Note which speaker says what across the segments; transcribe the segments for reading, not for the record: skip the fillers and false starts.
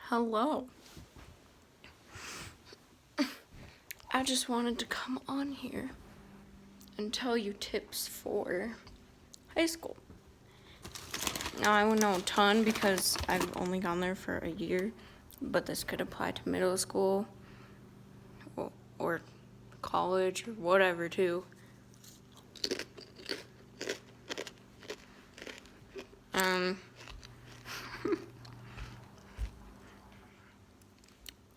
Speaker 1: Hello. I just wanted to come on here and tell you tips for high school. Now, I won't know a ton because I've only gone there for a year, but this could apply to middle school or college or whatever, too.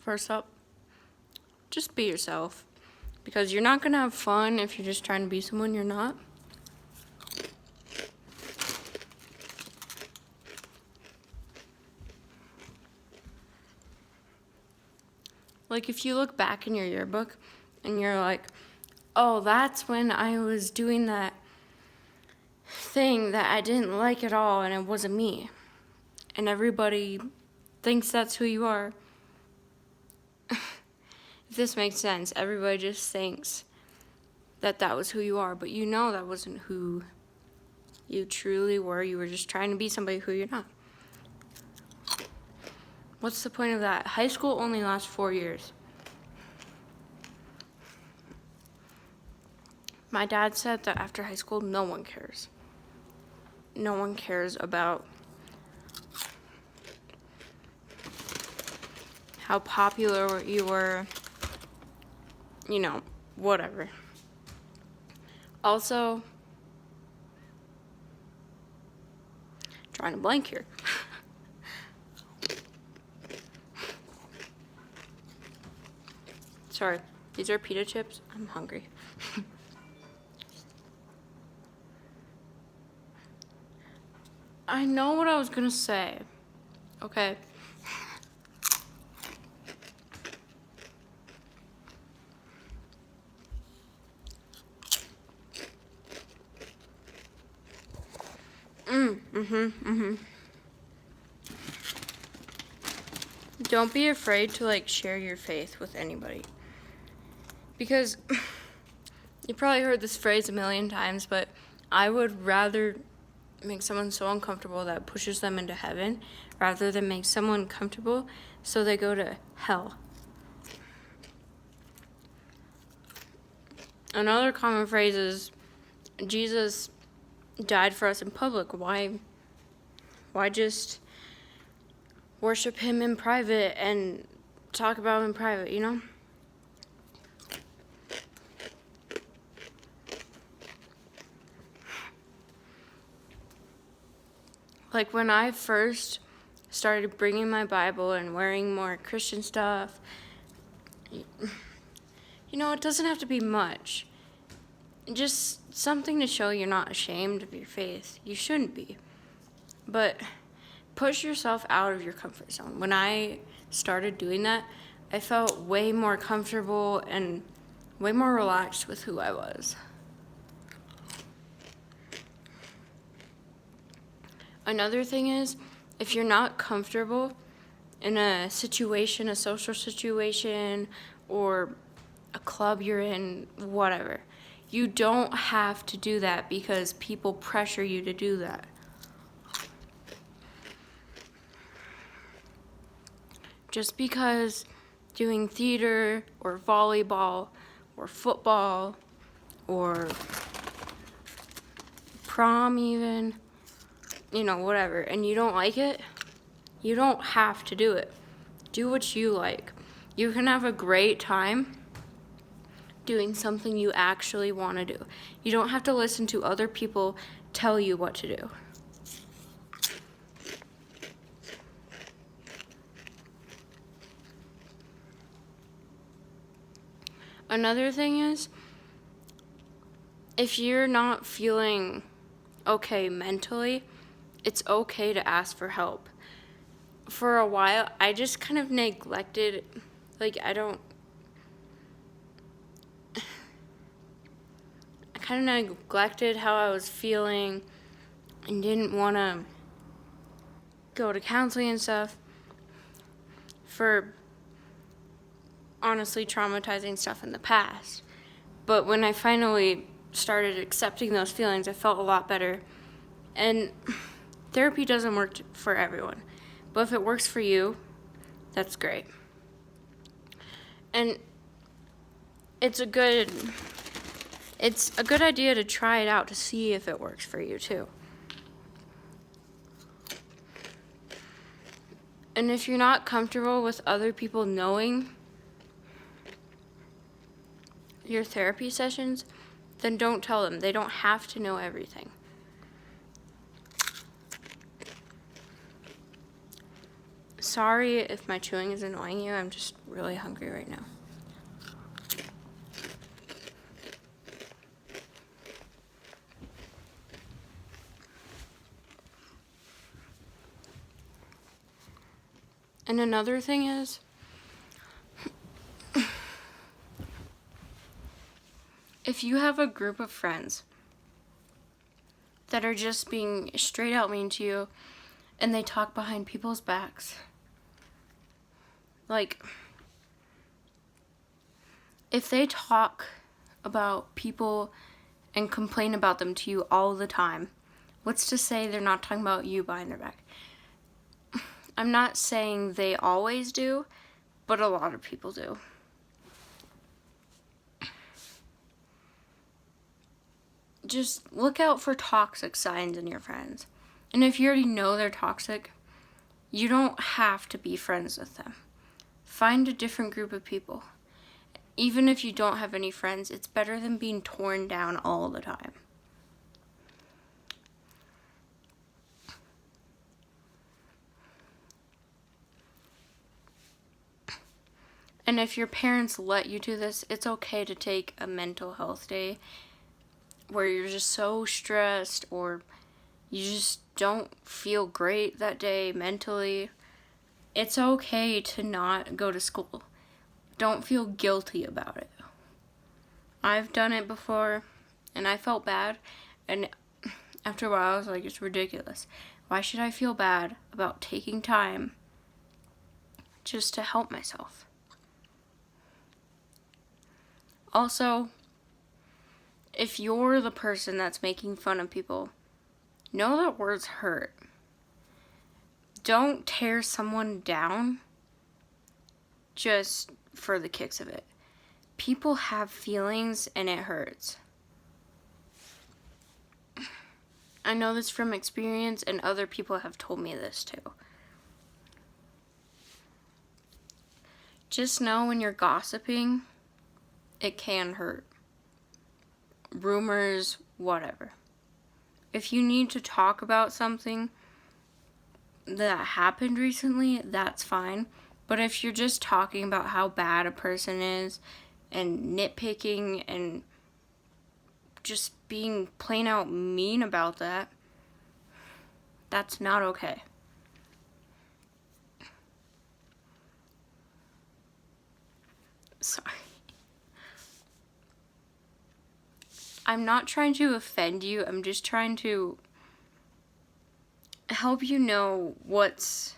Speaker 1: First up, just be yourself, because you're not going to have fun if you're just trying to be someone you're not. Like, if you look back in your yearbook and you're like, oh, that's when I was doing that thing that I didn't like at all and it wasn't me, and everybody thinks that's who you are. If this makes sense, everybody just thinks that was who you are, but you know that wasn't who you truly were. You were just trying to be somebody who you're not. What's the point of that? High school only lasts 4 years. My dad said that after high school, no one cares. No one cares about how popular you were, whatever. Also, trying to blank here. Sorry, these are pita chips. I'm hungry. I know what I was gonna say. Okay. Don't be afraid to share your faith with anybody. Because you probably heard this phrase a million times, but I would rather make someone so uncomfortable that pushes them into heaven rather than make someone comfortable so they go to hell. Another common phrase is, Jesus died for us in public. Why just worship him in private and talk about him in private, Like, when I first started bringing my Bible and wearing more Christian stuff, it doesn't have to be much. Just something to show you're not ashamed of your faith. You shouldn't be. But push yourself out of your comfort zone. When I started doing that, I felt way more comfortable and way more relaxed with who I was. Another thing is, if you're not comfortable in a situation, a social situation, or a club you're in, whatever, you don't have to do that because people pressure you to do that. Just because doing theater or volleyball or football or prom even, whatever, and you don't like it, you don't have to do it. Do what you like. You can have a great time doing something you actually want to do. You don't have to listen to other people tell you what to do. Another thing is, if you're not feeling okay mentally, it's okay to ask for help. For a while, I just kind of neglected, I kind of neglected how I was feeling and didn't want to go to counseling and stuff for honestly traumatizing stuff in the past. But when I finally started accepting those feelings, I felt a lot better. And therapy doesn't work for everyone. But if it works for you, That's great. And it's a good idea to try it out to see if it works for you too. And if you're not comfortable with other people knowing your therapy sessions, then don't tell them. They don't have to know everything. Sorry if my chewing is annoying you. I'm just really hungry right now. And another thing is, if you have a group of friends that are just being straight out mean to you and they talk behind people's backs, like, if they talk about people and complain about them to you all the time, what's to say they're not talking about you behind their back? I'm not saying they always do, but a lot of people do. Just look out for toxic signs in your friends. And if you already know they're toxic, you don't have to be friends with them. Find a different group of people. Even if you don't have any friends, it's better than being torn down all the time. And if your parents let you do this, it's okay to take a mental health day where you're just so stressed or you just don't feel great that day mentally. It's okay to not go to school. Don't feel guilty about it. I've done it before and I felt bad, and after a while I was like, it's ridiculous. Why should I feel bad about taking time just to help myself? Also, if you're the person that's making fun of people, know that words hurt. Don't tear someone down just for the kicks of it. People have feelings and it hurts. I know this from experience, and other people have told me this too. Just know when you're gossiping, it can hurt. Rumors, whatever. If you need to talk about something that happened recently, that's fine. But if you're just talking about how bad a person is and nitpicking and just being plain out mean about that, that's not okay. Sorry. I'm not trying to offend you. I'm just trying to help you know what's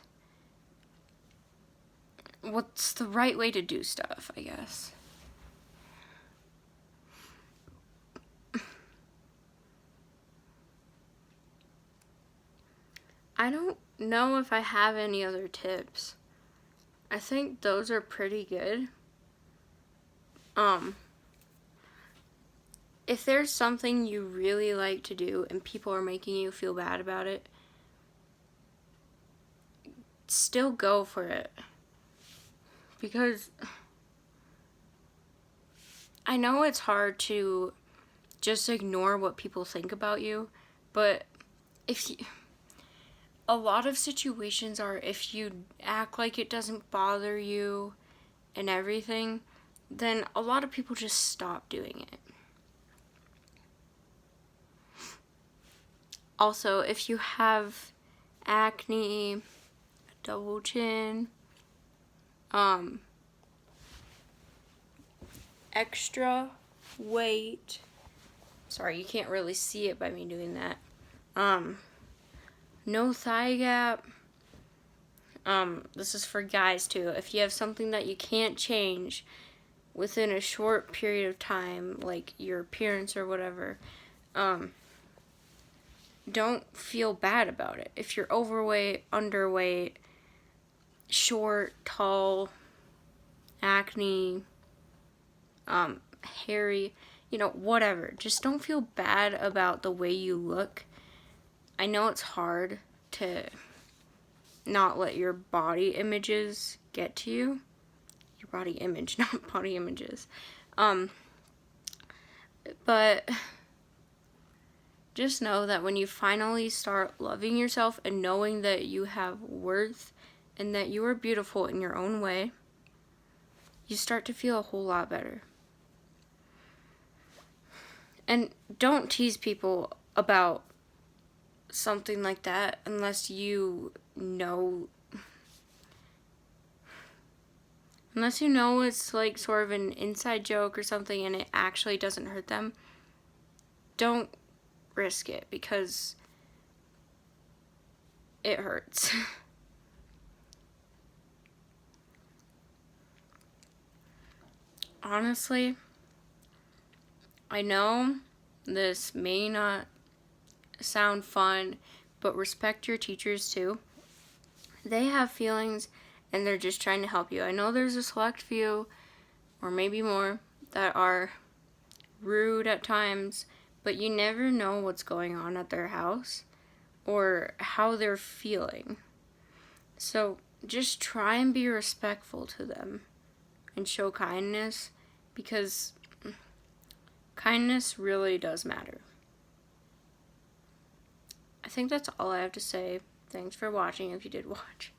Speaker 1: the right way to do stuff, I guess. I don't know if I have any other tips. I think those are pretty good. If there's something you really like to do and people are making you feel bad about it, still go for it. Because I know it's hard to just ignore what people think about you, but a lot of situations are, if you act like it doesn't bother you and everything, then a lot of people just stop doing it. Also, if you have acne, a double chin, extra weight, sorry, you can't really see it by me doing that, no thigh gap, this is for guys too. If you have something that you can't change within a short period of time, like your appearance or whatever, don't feel bad about it. If you're overweight, underweight, short, tall, acne, hairy, whatever. Just don't feel bad about the way you look. I know it's hard to not let your body images get to you. Your body image, not body images. But just know that when you finally start loving yourself and knowing that you have worth and that you are beautiful in your own way, you start to feel a whole lot better. And don't tease people about something like that unless you know it's like sort of an inside joke or something and it actually doesn't hurt them. Don't risk it because it hurts. Honestly, I know this may not sound fun, but respect your teachers too. They have feelings and they're just trying to help you. I know there's a select few, or maybe more, that are rude at times, but you never know what's going on at their house or how they're feeling. So just try and be respectful to them and show kindness, because kindness really does matter. I think that's all I have to say. Thanks for watching if you did watch.